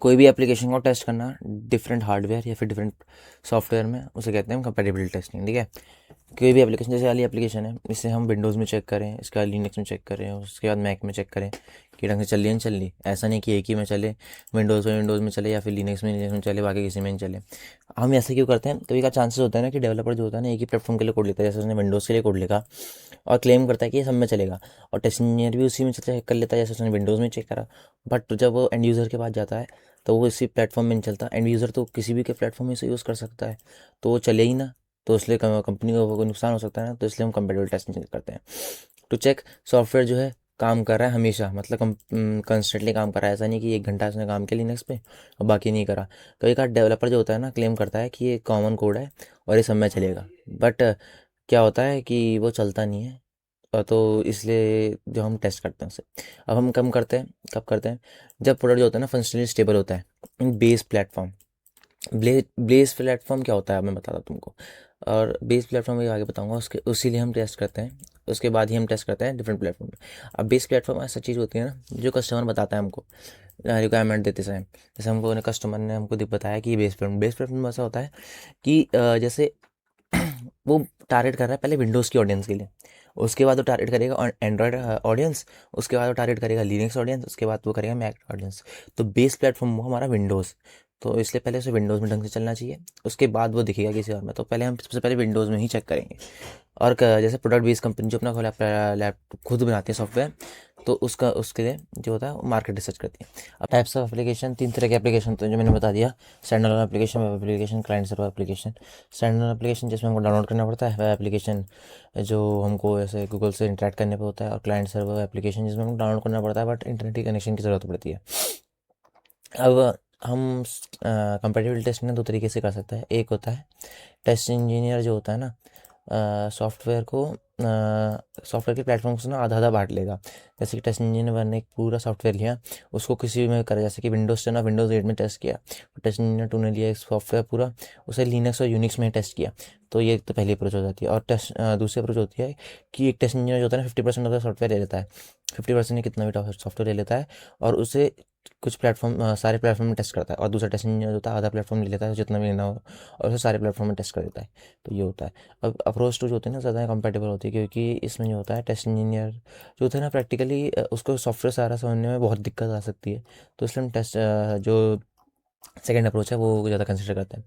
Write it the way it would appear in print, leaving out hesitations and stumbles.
कोई भी एप्लीकेशन को टेस्ट करना डिफरेंट हार्डवेयर या फिर डिफरेंट सॉफ्टवेयर में, उसे कहते हैं हम कंपेटेबिलिटी टेस्टिंग। ठीक है, कोई भी एप्लीकेशन, जैसे वाली एप्लीकेशन है, इसे हम विंडोज़ में चेक करें, इसके बाद लिनक्स में चेक करें, उसके बाद मैक में चेक करें कि ढंग से चल रही है नहीं चल रही। ऐसा नहीं कि एक ही में चले, विंडोज़ में चले या फिर लिनक्स में चले, बाकी किसी में नहीं चले। हम ऐसे क्यों करते हैं? कभी का चांसेस होता है ना कि डेवलपर जो होता है ना एक ही प्लेटफॉर्म के लिए कोड लिखता है, जैसे उसने विंडोज़ के लिए कोड लिखा और क्लेम करता है कि ये सब में चलेगा, और टेस्ट इंजीनियर भी उसी में चेक कर लेता है जैसे उसने विंडोज़ में चेक करा। बट जब वो एंड यूज़र के पास जाता है तो वो इसी प्लेटफॉर्म में नहीं चलता। एंड यूज़र तो किसी भी के प्लेटफॉर्म में से यूज़ कर सकता है, तो वो चले ही ना, तो इसलिए कंपनी को नुकसान हो सकता है ना, तो इसलिए हम कंपेटेबल टेस्टिंग करते हैं टू चेक सॉफ्टवेयर जो है काम कर रहा है हमेशा, मतलब कंस्टेंटली काम कर रहा है। ऐसा नहीं कि 1 घंटा उसने काम किया लिनक्स पे और बाकी नहीं करा। कभी कभार डेवलपर जो होता है ना क्लेम करता है कि ये कॉमन कोड है और ये सब में चलेगा, बट क्या होता है कि वो चलता नहीं है। तो इसलिए जो हम टेस्ट करते हैं उसे, अब हम कम करते हैं, कब करते हैं? जब प्रोडक्ट जो होता है ना फंक्शनली स्टेबल होता है इन बेस प्लेटफॉर्म। बेस प्लेटफॉर्म क्या होता है, अब मैं बताता हूँ तुमको। और बेस प्लेटफॉर्म ये आगे बताऊंगा, उसके उसीलिए हम टेस्ट करते हैं, उसके बाद ही हम टेस्ट करते हैं डिफरेंट प्लेटफॉर्म में। अब बेस प्लेटफॉर्म ऐसा चीज़ होती है ना जो कस्टमर बताता है हमको रिक्वायरमेंट देते समय। जैसे हमको कस्टमर ने हमको बताया कि बेस प्लेटफॉर्म ऐसा होता है कि जैसे वो टारगेट कर रहा है पहले विंडोज़ की ऑडियंस के लिए, उसके बाद वो टारगेट करेगा एंड्रॉयड ऑडियंस, उसके बाद वो टारगेट करेगा लिनक्स ऑडियंस, उसके बाद वो करेगा मैक ऑडियंस। तो बेस प्लेटफॉर्म वो हमारा विंडोज़, तो इसलिए पहले उसे विंडोज़ में ढंग से चलना चाहिए, उसके बाद वो दिखेगा किसी और में। तो पहले हम सबसे पहले विंडोज़ में ही चेक करेंगे। और जैसे प्रोडक्ट बेस्ड कंपनी जो अपना लैपटॉप खुद बनाती है सॉफ्टवेयर, तो उसका उसके लिए जो होता है वो मार्केट रिसर्च करती है। अब टाइप्स ऑफ एप्लीकेशन, 3 तरह के एप्लीकेशन होते हैं जो मैंने बता दिया। Stand alone application, web application, client server application. Stand alone application जिसमें हमको डाउनलोड करना पड़ता है, वेब एप्लीकेशन जो हमको ऐसे गूगल से इंटरेक्ट करने पर होता है, और क्लाइंट सर्वर एप्लीकेशन जिसमें हमको डाउनलोड करना पड़ता है बट इंटरनेट की कनेक्शन की ज़रूरत पड़ती है। अब हम कंपेटिबिलिटी टेस्टिंग 2 तरीके से कर सकते हैं। एक होता है टेस्ट इंजीनियर जो होता है ना, सॉफ्टवेयर के प्लेटफॉर्म से ना आधा आधा बांट लेगा। जैसे कि टेस्ट इंजीनियर ने एक पूरा सॉफ्टवेयर लिया, उसको किसी में करा, जैसे कि विंडोज़ 10 और विंडोज़ 8 में टेस्ट किया। टेस्ट इंजीनियर 2 ने लिया एक सॉफ्टवेयर पूरा, उसे लिनक्स और यूनिक्स में टेस्ट किया। तो ये तो पहली अप्रोच हो जाती है। और दूसरी अप्रोच होती है कि एक टेस्ट इंजीनियर जो होता है ना 50% ऑफ द सॉफ्टवेयर ले लेता है, 50% कितना भी सॉफ्टवेयर ले लेता है, और उसे कुछ प्लेटफॉर्म सारे प्लेटफॉर्म में टेस्ट करता है। और दूसरा टेस्ट इंजीनियर जो होता है आधा प्लेटफॉर्म ले लेता है जितना भी लेना हो, और उसे सारे प्लेटफॉर्म में टेस्ट कर देता है। तो ये होता है। अब अप्रोच टू जो होती है ना ज़्यादा कंपेटेबल होती है, क्योंकि इसमें जो होता है टेस्ट इंजीनियर जो होता है ना प्रैक्टिकली उसको सॉफ्टवेयर सारा समझने में बहुत दिक्कत आ सकती है। तो इसलिए हम टेस्ट जो सेकंड अप्रोच है वो ज़्यादा कंसिडर करते हैं।